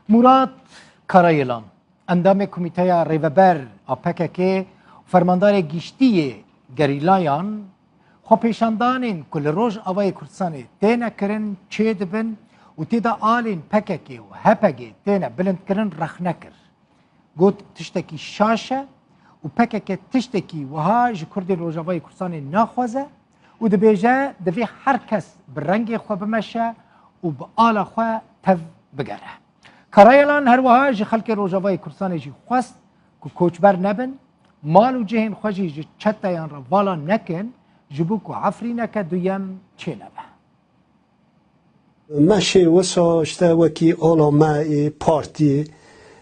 مراد کارایلان اندام کمیته ریوبر APK فرماندار گشتی گریلایان خو پیشاندانین کل روز آوای کردستان تینا کرن چه دبن و تیدا آلین PKK و HPG تینا بلند کرن رخ نکر گوت تشتکی شاشه و PKK تشتکی وها جی کردی روز آوای کردستان ناخوازه و دبیجه دوی هر کس برنگ خو بمشه و با آل خو تف بگره کارایلان هر وها جی خلق روجاوای کردستان جی خواست که کوچبر نبن مال و جهن خوشی جی چتایان را والا نکن جبو که عفری نکه دویم چه نبه ماشي وسا اشتا وكي اولا ما بارتي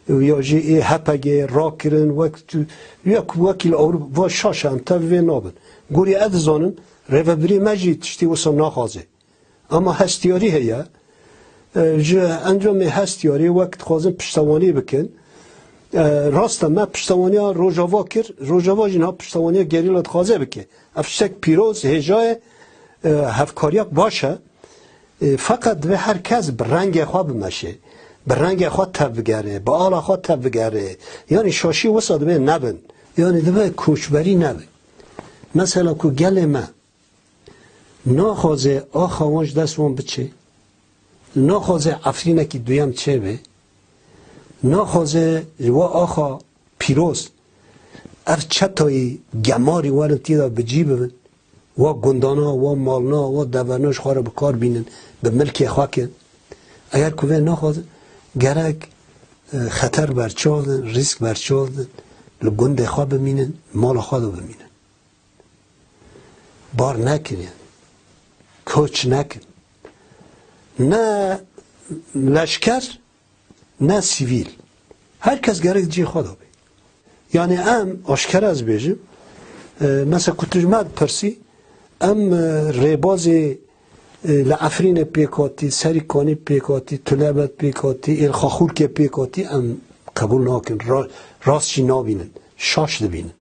ويا جي هپگه راكرن وقت يك وكيل اوروبا و شاشان تا وی نابن گوری ادزانن ريفبري ماجي تشتي وسا ناخازه اما هستياري هيا انجام هستیاری وقت خوازم پشتوانی بکن راستا ما پشتوانی ها روژاوا کر روژاوا جنها پشتوانی ها گریلات خوازه بکن افشتک پیروز هجای هفکاریاک باشه فقط به هر کس برنگ خواه بمشه برنگ خواه تب بگره با آلا خواه تب بگره یعنی شاشی وسط به نبن یعنی دبه کوچبری نبن مثلا که گل ما ناخوازه آخوانش دستوان بچه ناخوازه افرینه که دویم چه به ناخوازه و آخا پیروز ار چطایی گماری ورن تیدا بجی ببن و گندانا و مالنا و دورناش خواه را بکار بینن به ملک خواه کن اگر کوه ناخوازه گرک خطر برچالدن ریسک برچالدن لگنده خواه بمینن مال خواه رو بمینن بار نکنین کوچ نکن نه لشکر نه سیویل هر کس گرک جی خدا بی یعنی ام آشکر از بیجم مثلا کتجمد پرسی ام ریباز لعفرین پیکاتی سریکانی پیکاتی طلبت پیکاتی الخاخور که پیکاتی ام قبول ناکن راستشی نابینن شاش دبینن